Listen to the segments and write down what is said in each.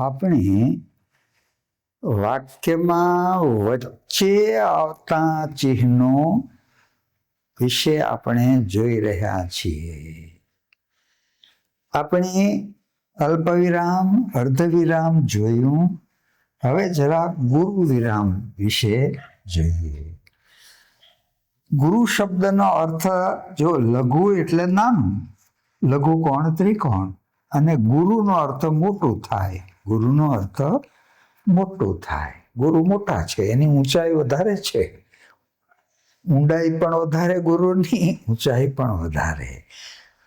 આપણે વાક્યમાં વચ્ચે આવતા ચિહ્નો વિશે આપણે જોઈ રહ્યા છીએ. આપણે અલ્પવિરામ, અર્ધવિરામ જોયું. હવે જરા ગુરુ વિરામ વિશે જોઈએ. ગુરુ શબ્દનો અર્થ જો લઘુ એટલે નાનું, લઘુ કોણ ત્રિકોણ, અને ગુરુનો અર્થ મોટું થાય. ગુરુનો અર્થ મોટું થાય. ગુરુ મોટા છે, એની ઊંચાઈ વધારે છે. ઊંડાઈ પણ વધારે ગુરુની, ઊંચાઈ પણ વધારે.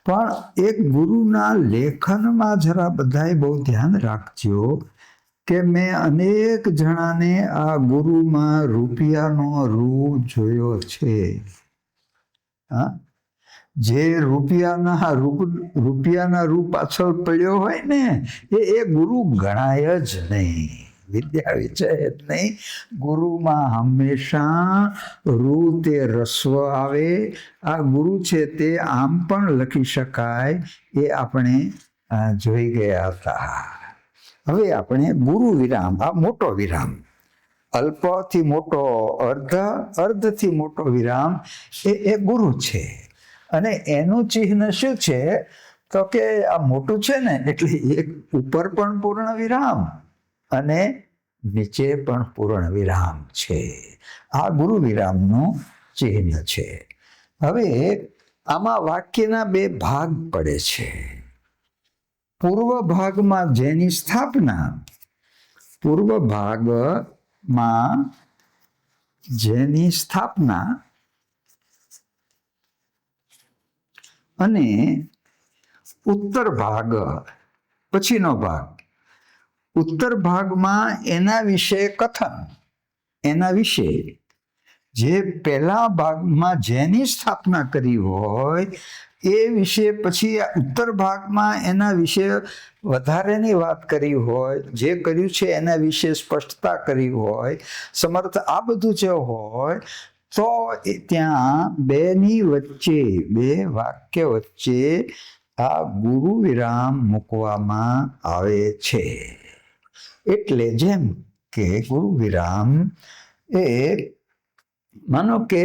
પણ એક ગુરુના લેખનમાં જરા બધાએ બહુ ધ્યાન રાખજો કે મેં અનેક જણાને આ ગુરુમાં રૂપિયાનો રૂ જોયો છે. હા, જે રૂપિયાના રૂ પાછળ પડ્યો હોય ને એ ગુરુ ગણાય જ નહીં, વિદ્યા વિષય જ નહીં. ગુરુમાં હંમેશા રૂ તે રસ્વ આવે. આ ગુરુ છે તે આમ પણ લખી શકાય, એ આપણે જોઈ ગયા હતા. હવે આપણે ગુરુ વિરામ, આ મોટો વિરામ, અલ્પથી મોટો અર્ધ, અર્ધથી મોટો વિરામ, એ ગુરુ છે. અને એનું ચિહ્ન શું છે તો કે આ મોટું છે ને એટલે એક ઉપર પણ પૂર્ણ વિરામ અને નીચે પણ પૂર્ણ વિરામ છે. આ ગુરુ વિરામનું ચિહ્ન છે. હવે આમાં વાક્યના બે ભાગ પડે છે. પૂર્વ ભાગમાં જેની સ્થાપના, પૂર્વ ભાગમાં જેની સ્થાપના અને ઉત્તર ભાગ, પછીનો ભાગ. ઉત્તર ભાગમાં એના વિશે કથન, એના વિશે જે પહેલા ભાગમાં જેની સ્થાપના કરી હોય એ વિશે પછી ઉત્તર ભાગમાં એના વિશે વધારેની વાત કરી હોય, જે કર્યું છે એના વિશે સ્પષ્ટતા કરી હોય, સમર્થ આ બધું જે હોય, તો ત્યાં બેની વચ્ચે, બે વાક્ય વચ્ચે આ ગુરુ વિરામ મૂકવામાં આવે છે. એટલે જેમ કે ગુરુ વિરામ એ માનો કે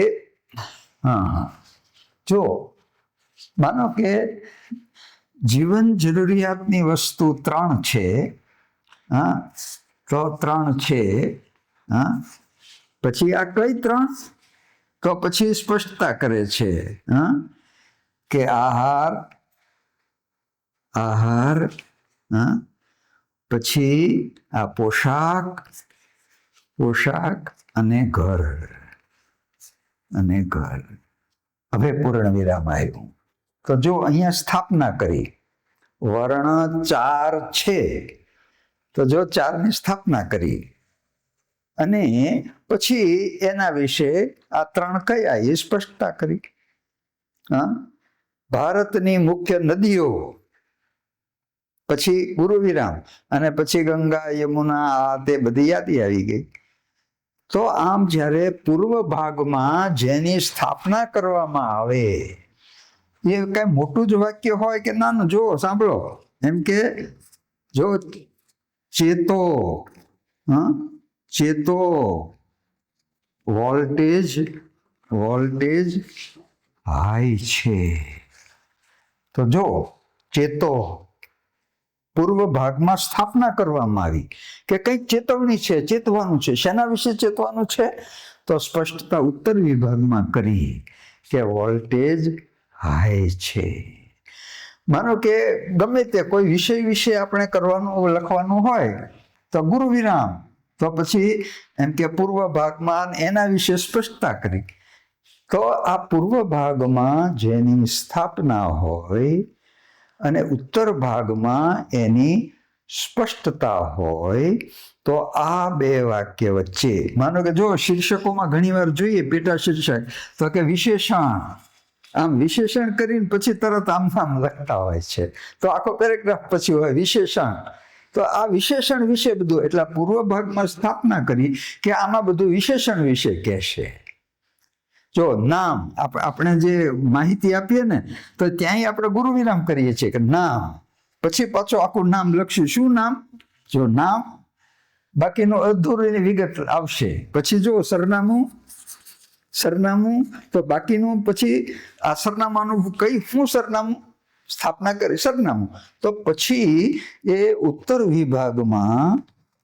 જો માનો કે જીવન જરૂરિયાતની વસ્તુ 3 છે. તો 3 છે. પછી આ કઈ 3? તો પછી સ્પષ્ટતા કરે છે કે આહાર, પછી આ પોશાક અને ઘર. હવે પૂર્ણ વિરામ આવ્યું. તો જો અહીંયા સ્થાપના કરી, વર્ણ 4 છે, તો જો 4ની સ્થાપના કરી અને પછી એના વિશે આ 3 કયા એ સ્પષ્ટતા કરી. ભારતની મુખ્ય નદીઓ, પછી ગુરુ વિરામ, અને પછી ગંગા, યમુના, આ તે બધી યાદી આવી ગઈ. તો આમ જ્યારે પૂર્વ ભાગમાં જેની સ્થાપના કરવામાં આવે, એ કઈ મોટું જ વાક્ય હોય કે નાનું, જો સાંભળો, એમ કે જો ચેતો, ચેતો, વોલ્ટેજ હાઈ છે. તો જો ચેતો, પૂર્વ ભાગમાં સ્થાપના કરવામાં આવી કે કંઈક ચેતવણી છે, ચેતવાનું છે. શેના વિશે ચેતવાનું છે? તો સ્પષ્ટતા ઉત્તર વિભાગમાં કરી કે વોલ્ટેજ હાઈ છે. માનો કે ગમે તે કોઈ વિષય વિશે આપણે કરવાનું, લખવાનું હોય તો ગુરુ વિરામ, તો પછી એમ કે પૂર્વ ભાગમાં એના વિશે સ્પષ્ટતા કરી. તો આ પૂર્વ ભાગમાં જેની સ્થાપના હોય અને ઉત્તર ભાગમાં એની સ્પષ્ટતા હોય, તો આ બે વાક્ય વચ્ચે, માનો કે જો શીર્ષકોમાં ઘણીવાર જોઈએ પેટા શીર્ષક, તો કે વિશેષણ, આમ વિશેષણ કરીને પછી તરત આમ લખતા હોય છે. તો આખો પેરેગ્રાફ પછી હોય વિશેષણ. તો આ વિશેષણ વિશે બધું, એટલે પૂર્વ ભાગમાં સ્થાપના કરી કે આમાં બધું વિશેષણ વિશે કહેશે. જો નામ, આપણે જે માહિતી આપીએ ને, તો ત્યાંય આપણે ગુરુ વિરામ કરીએ છીએ કે નામ, પછી પાછું આખું નામ લખશું. શું નામ? જો નામ બાકીનું અધૂરી વિગત આવશે. પછી જો સરનામું તો બાકીનું પછી આ સરનામાનું કઈ શું સરનામું સ્થાપના કરી સરનામું, તો પછી એ ઉત્તર વિભાગમાં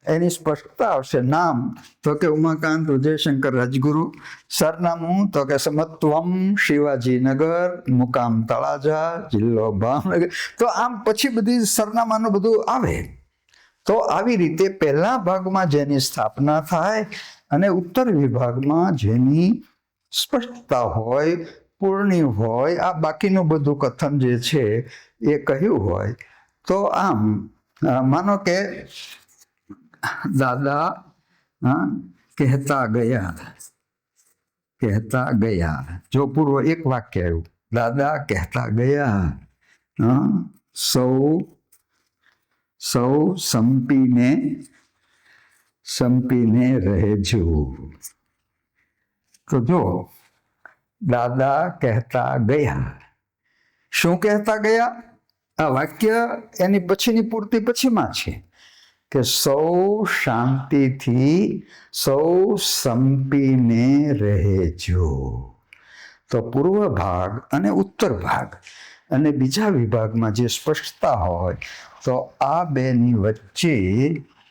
એની સ્પષ્ટતા આવશે. નામ તો કે ઉમાકાંત ઉદયશંકર રાજગુરુ, સરનામું તો કે સમત્વમ શિવાજીનગર, મુકામ તળાજા, જિલ્લો ભાવનગર. તો આમ પછી બધી સરનામાનું બધું આવે. તો આવી રીતે પહેલા ભાગમાં જેની સ્થાપના થાય અને ઉત્તર વિભાગમાં જેની સ્પષ્ટતા હોય, પૂર્ણી હોય, આ બાકીનું બધું કથન જે છે એ કહ્યું હોય. તો આમ માનો કે દાદા કહેતા ગયા, જો પૂર્વ એક વાક્ય આવ્યું, દાદા કહેતા ગયા, સૌ સંપીને રહેજો. તો જો દાદા કહેતા ગયા, શું કહેતા ગયા? આ વાક્ય એની પછીની પૂર્તિ પછીમાં છે કે સૌ શાંતિથી, સૌ સંપીને રહેજો. તો પૂર્વ ભાગ અને ઉત્તર ભાગ અને બીજા વિભાગમાં જે સ્પષ્ટતા હોય, તો આ બેની વચ્ચે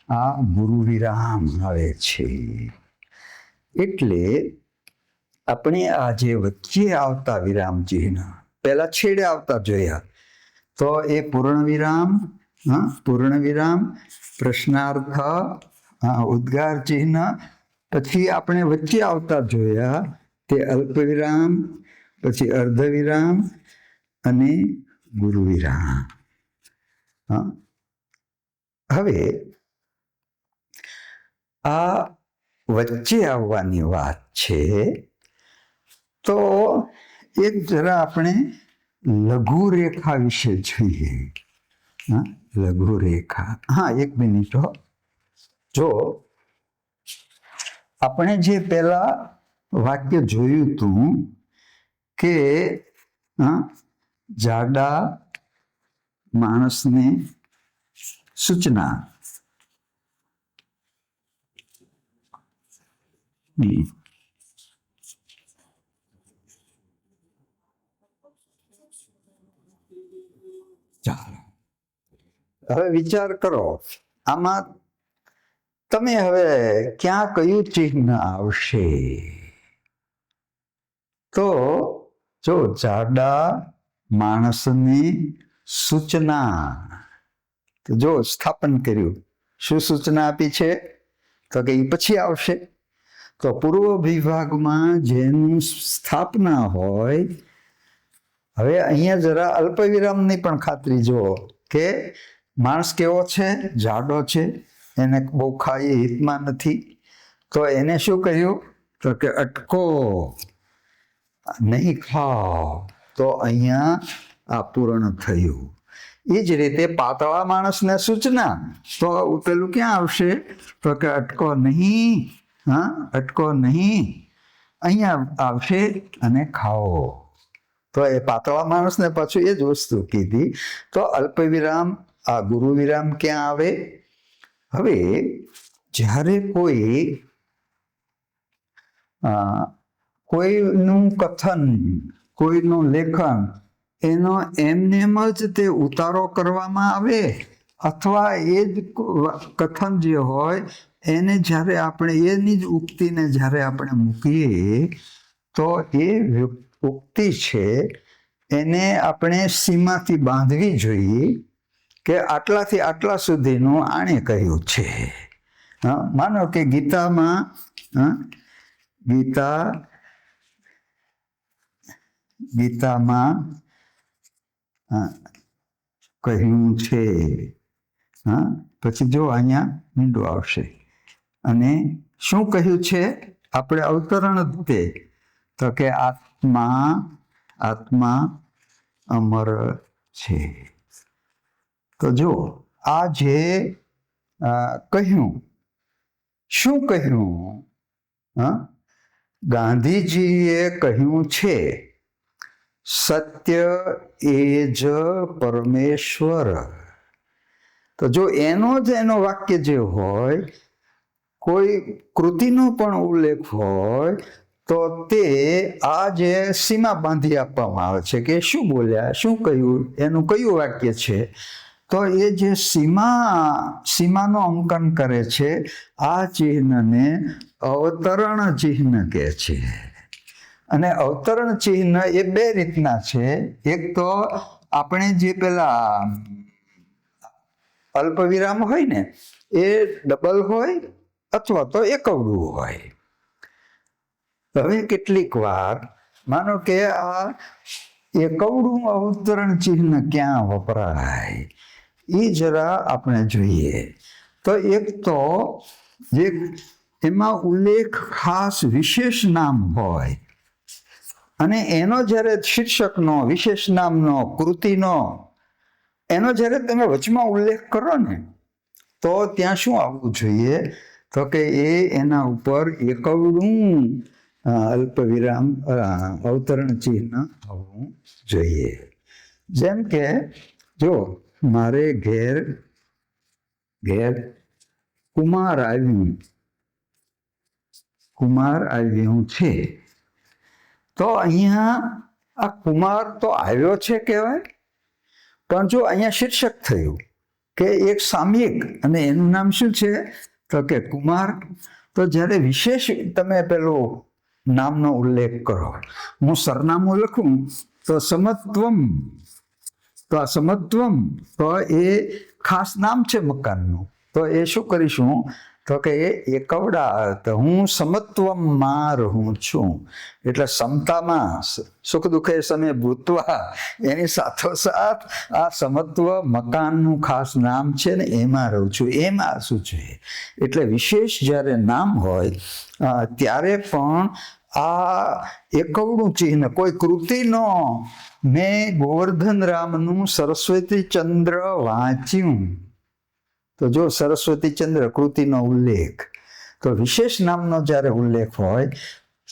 આ ગુરુ વિરામ આવે છે. એટલે આપણે આ જે વચ્ચે આવતા વિરામ ચિહ્ન પહેલા છેડે આવતા જોયા, તો એ પૂર્ણ વિરામ, પ્રશ્નાર્થ, ઉદ્ગાર ચિહ્ન. પછી આપણે વચ્ચે આવતા જોયા તે અલ્પ વિરામ, પછી અર્ધ વિરામ અને ગુરુ વિરામ. હવે આ વચ્ચે આવવાની વાત છે. તો એક જરા આપણે લઘુ રેખા વિશે જોઈએ. લઘુ રેખા, એક મિનિટ. જો આપણે જે પેલા વાક્ય જોયું હતું કે જાડા માણસને સૂચના, ચાલો હવે વિચાર કરો, આમાં તમે હવે ક્યાં કયું ચિહ્ન આવશે? તો જો જાડા માણસની સૂચના, તો જો સ્થાપન કર્યું, શું સૂચના આપી છે? તો કે એ પછી આવશે. તો પૂર્વ વિભાગમાં જેની સ્થાપના હોય, હવે અહીંયા જરા અલ્પ વિરામની પણ ખાતરી જુઓ કે માણસ કેવો છે? જાડો છે, એને બહુ ખાઈ હિતમાં નથી. તો એને શું કહ્યું? તો કે અટકો, નહીં ખાઓ. તો અહીંયા આ પૂર્ણ થયું. એ જ રીતે પાતળા માણસને સૂચના, તો પેલું ક્યાં આવશે? તો કે અટકો નહીં, અટકો નહીં, અહીંયા આવશે અને ખાઓ. તો એ પાતળા માણસને પાછું એ જ વસ્તુ કીધી. તો અલ્પ વિરામ, આ ગુરુ વિરામ ક્યાં આવે? હવે જ્યારે કોઈનું કથન, કોઈનું લેખન, એનો એમનેમ જ તે ઉતારો કરવામાં આવે, અથવા એ જ કથન જે હોય એને જ્યારે આપણે એની જ ઉક્તિને જ્યારે આપણે મૂકીએ, તો એ ઉક્તિ છે એને આપણે સીમાથી બાંધવી જોઈએ કે આટલાથી આટલા સુધીનું આણે કહ્યું છે. માનો કે ગીતામાં કહ્યું છે. પછી જો અહીંયા મીંડું આવશે અને શું કહ્યું છે? આપણે અવતરણ તે, તો કે આત્મા અમર છે. તો જો આ જે કહ્યું, શું કહ્યું? ગાંધીજીએ કહ્યું છે સત્ય એ જ પરમેશ્વર, તો જો એનો વાક્ય જે હોય, કોઈ કૃતિનો પણ ઉલ્લેખ હોય, તો તે આ જે સીમા બાંધી આપવામાં આવે છે કે શું બોલ્યા, શું કહ્યું, એનું કયું વાક્ય છે. તો એ જે સીમાનું અંકન કરે છે, આ ચિહ્નને અવતરણ ચિહ્ન કહે છે. અને અવતરણ ચિહ્ન એ બે રીતના છે. એક તો આપણે જે પેલા અલ્પવિરામ હોય ને, એ ડબલ હોય અથવા તો એકવડું હોય. હવે કેટલીક વાર માનો કે આ એકવડું અવતરણ ચિહ્ન ક્યાં વપરાય એ જરા આપણે જોઈએ. તો એક તો જે એમાં ઉલ્લેખ ખાસ વિશેષ નામ હોય, અને એનો જ્યારે શીર્ષકનો, વિશેષ નામનો, કૃતિનો એનો જ્યારે તમે વચમાં ઉલ્લેખ કરો ને, તો ત્યાં શું આવવું જોઈએ? તો કે એના ઉપર એકવડું અલ્પવિરામ અવતરણ ચિહ્ન આવવું જોઈએ. જેમ કે જો મારે ઘેર કુમાર આવ્યું છે, તો અહીંયા આ કુમાર તો આવ્યો છે કહેવાય, પણ જો અહીંયા શીર્ષક થયું કે એક સામયિક અને એનું નામ શું છે? તો કે કુમાર. તો જ્યારે વિશેષ તમે પેલો નામનો ઉલ્લેખ કરો, હું સરનામું લખું તો સમત્વમ, તો આ સમત્વમ તો એ ખાસ નામ છે મકાનનું. તો એ શું કરીશું? તો કે એ એકવડા, તો હું સમત્વમાં રહું છું, એટલે સમતામાં સુખ દુઃખે સમય ભૂતવા એની સાથોસાથ આ સમત્વ મકાનનું ખાસ નામ છે ને, એમાં રહું છું. એમાં શું છે? એટલે વિશેષ જ્યારે નામ હોય ત્યારે પણ આ એકવડું ચિહ્ન કોઈ કૃતિનો, મેં ગોવર્ધન રામનું સરસ્વતી ચંદ્ર વાંચ્યું, તો જો સરસ્વતી ચંદ્ર કૃતિનો ઉલ્લેખ, તો વિશેષ નામનો જ્યારે ઉલ્લેખ હોય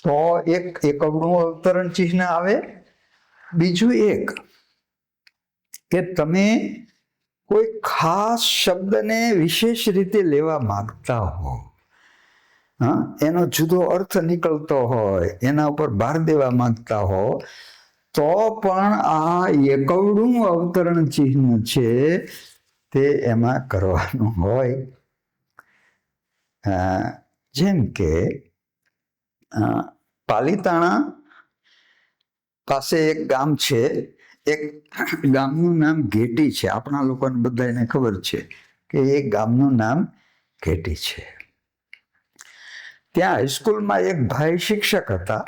તો એક એકવડું અવતરણ ચિહ્ન આવે. બીજું એક કે તમે કોઈ ખાસ શબ્દને વિશેષ રીતે લેવા માંગતા હો, એનો જુદો અર્થ નીકળતો હોય, એના ઉપર ભાર દેવા માંગતા હો, તો પણ આ એકવડું અવતરણ ચિહ્ન છે તે એમાં કરવાનું હોય. જેમ કે પાલીતાણા પાસે એક ગામ છે, એક ગામનું નામ ઘેટી છે. આપણા લોકોને બધાને ખબર છે કે એ ગામનું નામ ઘેટી છે. ત્યાં હાઈસ્કૂલમાં એક ભાઈ શિક્ષક હતા,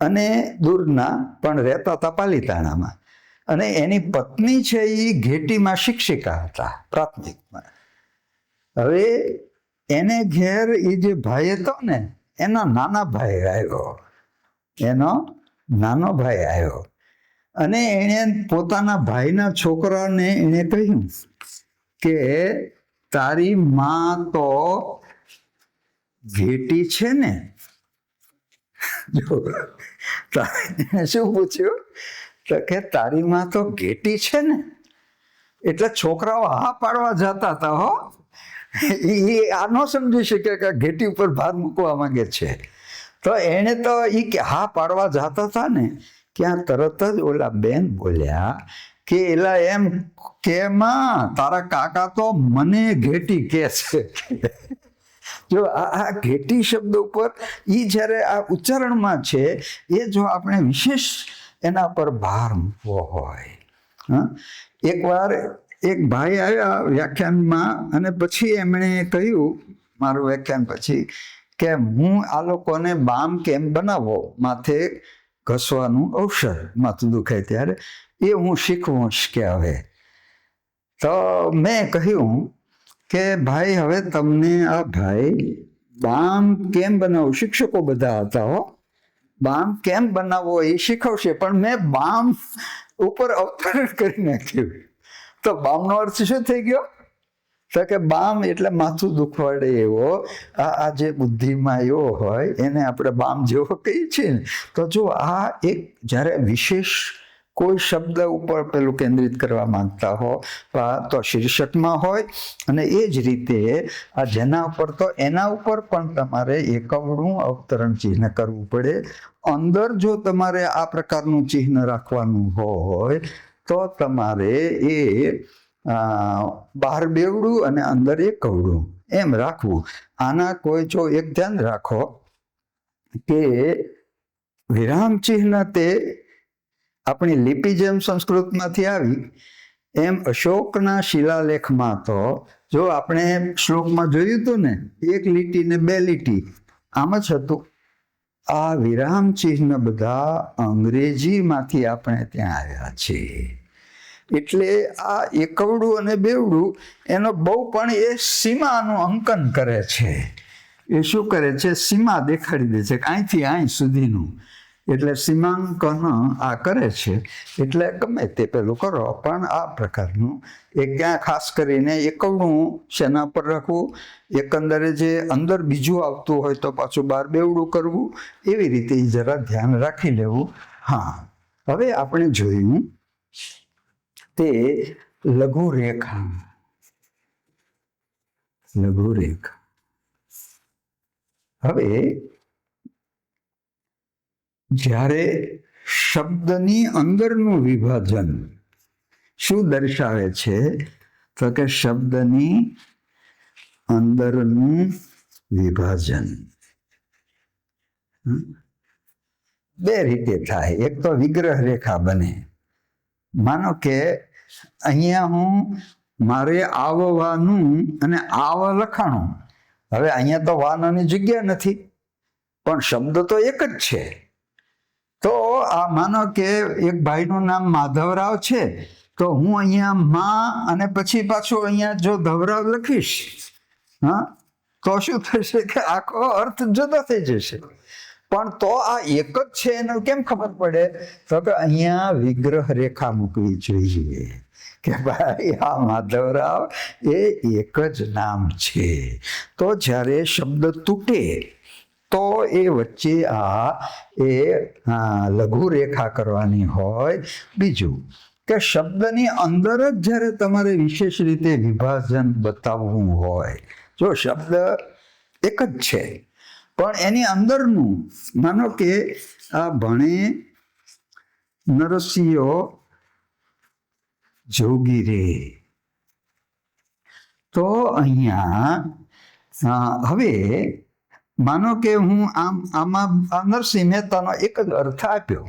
અને દૂરના પણ રહેતા હતા પાલીતાણામાં, અને એની પત્ની છે એ ઘેટીમાં શિક્ષિકા હતા, પ્રાથમિકમાં. હવે એને ઘેર એ જે ભાઈ હતો ને, એનો નાનો ભાઈ આવ્યો, અને એણે પોતાના ભાઈના છોકરાને એણે કહ્યું કે તારી માં તો ઘેટી છે ને. જો શું પૂછ્યું? તો કે તારી માં તો ઘેટી છે ને. એટલે છોકરાઓ હા પાડવા જતા હતા. હો, એ આ ન સમજી શકે કે ઘેટી ઉપર ભાર મૂકવા માંગે છે. તો એને તો એ હા પાડવા જતા હતા ને, ત્યાં તરત જ ઓલા બેન બોલ્યા કે એલા એમ કે માં તારા કાકા તો મને ઘેટી કે છે. જો આ ઘેટી શબ્દ ઉપર એ જ્યારે આ ઉચ્ચારણમાં છે, એ જો આપણે વિશેષ એના પર ભાર મૂકવો હોય. એકવાર એક ભાઈ આવ્યા વ્યાખ્યાનમાં, અને પછી એમણે કહ્યું મારું વ્યાખ્યાન પછી કે હું આ લોકોને બામ કેમ બનાવો, માથે ઘસવાનું ઔષધ, માથું દુખાય ત્યારે, એ હું શીખવું કે હવે. તો મેં કહ્યું કે ભાઈ હવે તમને આ ભાઈ બામ કેમ બનાવો, શિક્ષકો બધા હતા હો, બામ કેમ બનાવવો એ શીખવશે, પણ મેં બામ ઉપર અવતરણ કરી નાખ્યું. તો બામનો અર્થ શું થઈ ગયો? તો કે બામ એટલે માથું દુખવાડે એવો, આ જે બુદ્ધિમાં એવો હોય એને આપણે બામ જેવો કહીએ છીએ ને. તો જો આ એક જ્યારે વિશેષ કોઈ શબ્દ ઉપર પેલું કેન્દ્રિત કરવા માંગતા હો તો શીર્ષકમાં હોય, અને એ જ રીતે આ જેના ઉપર તો એના ઉપર પણ તમારે એકવડું અવતરણ ચિહ્ન કરવું પડે. અંદર જો તમારે આ પ્રકારનું ચિહ્ન રાખવાનું હોય તો તમારે એ બહાર બેવડું અને અંદર એકવડું એમ રાખવું. આના કોઈ જો એક ધ્યાન રાખો કે વિરામ ચિહ્ન તે આપણી લિપિ જેમ સંસ્કૃતમાંથી આવી એમ અશોકના શિલાલેખમાં તો જો આપણે શ્લોકમાં જોયું હતું ને, 1 લીટી ને 2 લીટી આમ જ હતું. આ વિરામ ચિહ્ન બધા અંગ્રેજીમાંથી આપણે ત્યાં આવ્યા છે. એટલે આ એકવડું અને બેવડું એનો બહુ પણ એ સીમાનું અંકન કરે છે. એ શું કરે છે? સીમા દેખાડી દે છે કે અહીંથી અહીં સુધીનું. એટલે સીમાંકન આ કરે છે. એટલે ગમે તે પેલું કરો, પણ આ પ્રકારનું એક ક્યાં ખાસ કરીને એકવડું શેના પર રાખવું, એકંદરે જે અંદર બીજું આવતું હોય તો પાછું બહાર બેવડું કરવું, એવી રીતે જરા ધ્યાન રાખી લેવું. હા, હવે આપણે જોયું તે લઘુરેખા. લઘુરેખા હવે જ્યારે શબ્દની અંદરનું વિભાજન શું દર્શાવે છે? તો કે શબ્દની અંદરનું વિભાજન 2 રીતે થાય. એક તો વિગ્રહ રેખા બને. માનો કે અહીંયા હું મારે આવવાનું અને આવ લખાણું. હવે અહીંયા તો વાનની જગ્યા નથી, પણ શબ્દ તો એક જ છે. તો આ માનો કે એક ભાઈનું નામ માધવરાવ છે, તો હું અહીંયા માં અને પછી પાછું અહીંયા જો ધવરાવ લખીશ, હા, તો શું થશે કે આખો અર્થ જુદો થઈ જશે. પણ તો આ એક જ છે એનું કેમ ખબર પડે? તો કે અહીંયા વિગ્રહ રેખા મૂકવી જોઈએ કે ભાઈ આ માધવરાવ એ એક જ નામ છે. તો જ્યારે શબ્દ તૂટે તો એ વચ્ચે એ લઘુ રેખા કરવાની હોય. બીજું કે શબ્દની અંદર જ જ્યારે તમારે વિશેષ રીતે વિભાજન બતાવવું હોય, જો શબ્દ એક જ છે પણ એની અંદરનું, માનો કે આ ભણે નરસિંહો જોગી રે, તો અહીંયા હવે માનો કે હું આમાં નરસિંહ મહેતાનો એક જ અર્થ આપ્યો,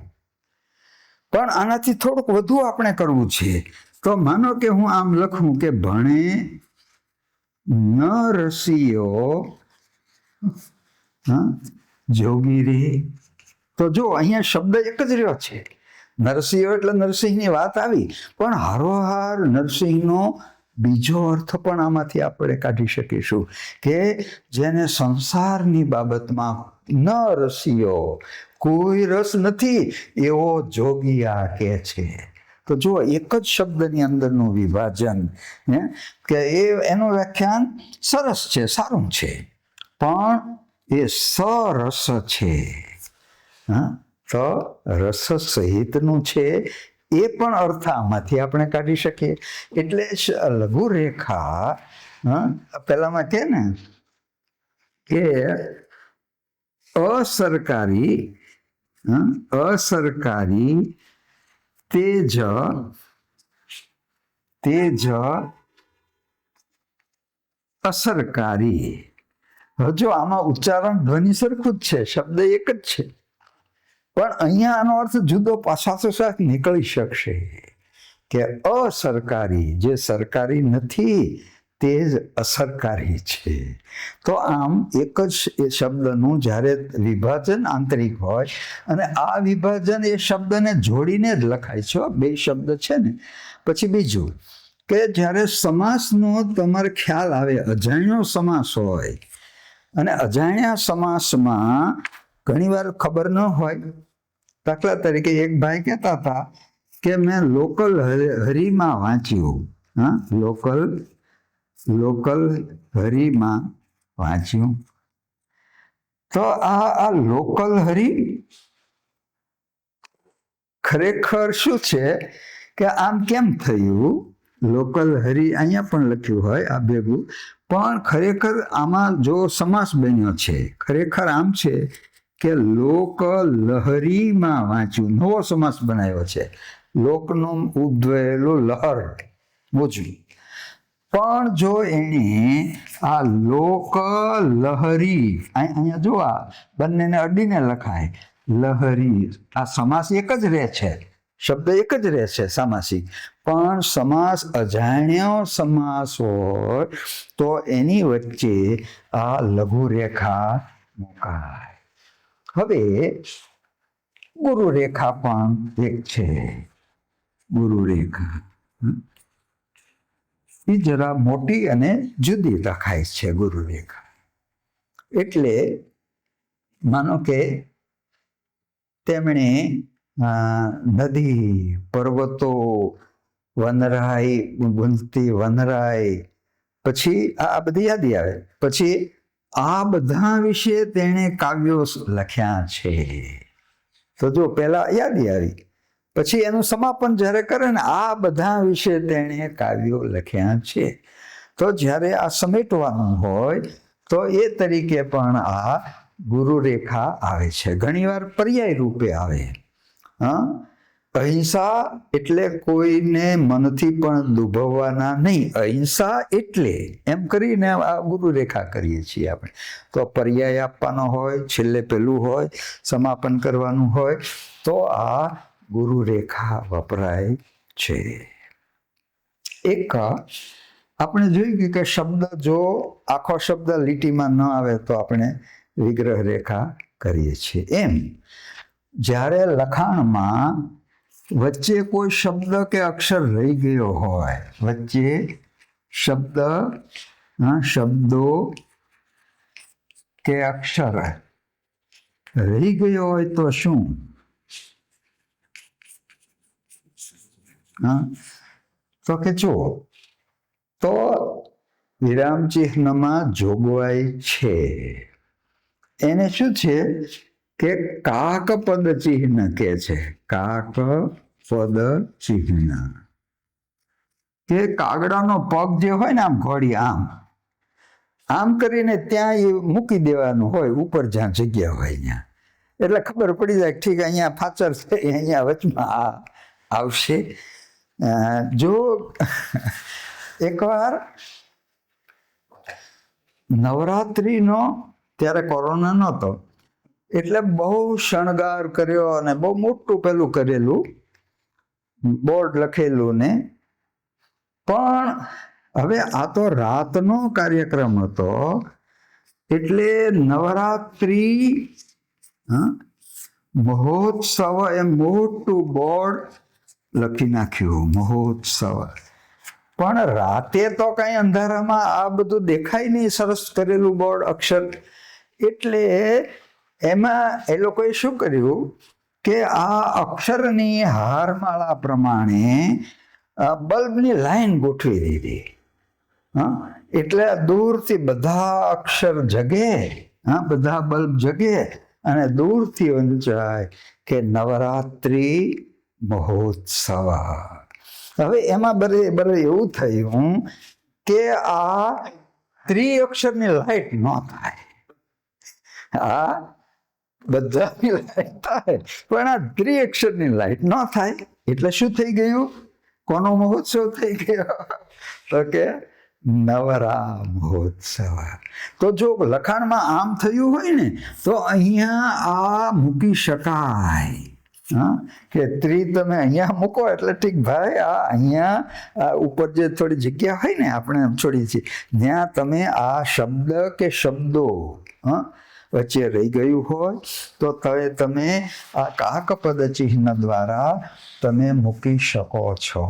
પણ આનાથી થોડુંક વધુ આપણે કરવું છે. તો માનો કે હું આમ લખું કે ભણે નરસિંહો જોગી રે, તો જો અહીંયા શબ્દ એક જ રહ્યો છે. નરસિંહો એટલે નરસિંહની વાત આવી, પણ હારોહાર નરસિંહનો બીજો અર્થ પણ આમાંથી આપણે કાઢી શકીશું કે જેને સંસારની બાબતમાં ન રસિયો, કોઈ રસ નથી એવો જોગિયા કે છે. તો જો એક જ શબ્દની અંદરનું વિભાજન, કે એનું વ્યાખ્યાન સરસ છે, સારું છે, પણ એ સરસ છે, તો રસ સહિતનું છે, એ પણ અર્થ આમાંથી આપણે કાઢી શકીએ. એટલે લઘુ રેખા પેલામાં કે ને કે અસરકારી તેજ અસરકારી. જો આમાં ઉચ્ચારણ ધ્વનિ સરખું જ છે, શબ્દ એક જ છે, પણ અહીંયા આનો અર્થ જુદો પાછા નીકળી શકશે કે અસરકારી, જે સરકારી નથી તે જ અસરકારી છે. તો આમ એક જ શબ્દનું જ્યારે વિભાજન આંતરિક હોય, અને આ વિભાજન એ શબ્દને જોડીને જ લખાય છે, 2 શબ્દ છે ને. પછી બીજું કે જ્યારે સમાસનો તમારે ખ્યાલ આવે, અજાણ્યો સમાસ હોય, અને અજાણ્યા સમાસમાં ઘણીવાર ખબર ન હોય. દાખલા તરીકે એક ભાઈ કહેતા હતા કે મેં લોકલ હરીમાં વાંચ્યું, લોકલ હરીમાં વાંચ્યું. તો આ લોકલ હરી ખરેખર શું છે કે આમ કેમ થયું, લોકલ હરી અહીંયા પણ લખ્યું હોય આ ભેગું, પણ ખરેખર આમાં જો સમાસ બન્યો છે, ખરેખર આમ છે કે લોક લહરીમાં વાંચ્યું, નવો સમાસ બનાવ્યો છે, લોકનું ઉદ્ભવેલો લહર મોજું. પણ જો એને આ લોક લહરી અહીંયા જો આ બંનેને અડીને લખાય લહરી, આ સમાસ એક જ રહે છે, શબ્દ એક જ રહે છે સામાસિક, પણ સમાસ અજાણ્યો સમાસ હોય તો એની વચ્ચે આ લઘુ રેખા મુકાય. હવે ગુરુ રેખા પણ એક છે. ગુરુ રેખા એ જરા મોટી અને જુદી લખાય છે. ગુરુ રેખા એટલે માનો કે તેમણે નદી, પર્વતો, વનરાઈ, ગુંજતી વનરાઈ, પછી આ બધી યાદી આવે, પછી આ બધા વિશે તેણે કાવ્યો લખ્યા છે. તો જો પહેલા યાદી આવી, પછી એનું સમાપન જ્યારે કરે ને આ બધા વિશે તેણે કાવ્યો લખ્યા છે. તો જ્યારે આ સમેટવાનું હોય તો એ તરીકે પણ આ ગુરુ રેખા આવે છે. ઘણીવાર પર્યાય રૂપે આવે. અહિંસા એટલે કોઈને મનથી પણ દુભવવાના નહીં, અહિંસા એટલે એમ કરીને આ ગુરુ રેખા કરીએ છીએ આપણે. તો પર્યાય આપવાનો હોય, છેલ્લે પેલું હોય, સમાપન કરવાનું હોય તો આ ગુરુ રેખા વપરાય છે. એક આપણે જોયું કે શબ્દ જો આખો શબ્દ લીટીમાં ન આવે તો આપણે વિગ્રહ રેખા કરીએ છીએ. એમ જ્યારે લખાણમાં વચ્ચે કોઈ શબ્દ કે અક્ષર રહી ગયો હોય, વચ્ચે શબ્દો કે અક્ષર રહી ગયો હોય તો શું? તો કે જો તો વિરામ ચિહ્નમાં જોગવાઈ છે. એને શું છે કે કાક પદ ચિહ્ન કે છે. કાક પદ ચિહ્ન કે કાગડાનો પગ જે હોય ને આમ ઘોડી આમ કરીને ત્યાં મૂકી દેવાનું હોય, ઉપર જ્યાં જગ્યા હોય ત્યાં, એટલે ખબર પડી જાય ઠીક અહીંયા ફાચર છે, અહીંયા વચમાં આવશે. જો એકવાર નવરાત્રિનો ત્યારે કોરોના નહોતો એટલે બહુ શણગાર કર્યો અને બહુ મોટું પેલું કરેલું, બોર્ડ લખેલું ને, પણ હવે આ તો રાતનો કાર્યક્રમ હતો એટલે નવરાત્રિ મહોત્સવ એમ મોટું બોર્ડ લખી નાખ્યું, મહોત્સવ. પણ રાતે તો કઈ અંધારામાં આ બધું દેખાય નહીં, સરસ કરેલું બોર્ડ અક્ષર. એટલે એમાં એ લોકોએ શું કર્યું કે આ અક્ષરની હારમાળા પ્રમાણે બલ્બની લાઈન ગોઠવી દીધી. એટલે દૂરથી બધા અક્ષર જગે, બધા બલ્બ જગે અને દૂરથી વંચાય કે નવરાત્રિ મહોત્સવ. હવે એમાં બરે એવું થયું કે આ ત્રિઅક્ષરની લાઈટ ન થાય, આ બધાની લાઈટ થાય પણ આ ત્રિઅક્ષરની લાઈટ ન થાય. એટલે શું થઈ ગયું? કોનો મહોત્સવ થઈ ગયો? તો કે નવરા મહોત્સવ. તો જો લખાણમાં આમ થયું હોય ને તો અહીંયા આ મૂકી શકાય. કે તમે અહીંયા મૂકો એટલે ઠીક ભાઈ, આ અહીંયા ઉપર જે થોડી જગ્યા હોય ને આપણે છોડીએ છીએ ત્યાં તમે આ શબ્દ કે શબ્દો વચ્ચે રહી ગયું હોય તો તમે આ કાક પદ ચિહ્ન દ્વારા તમે મૂકી શકો છો.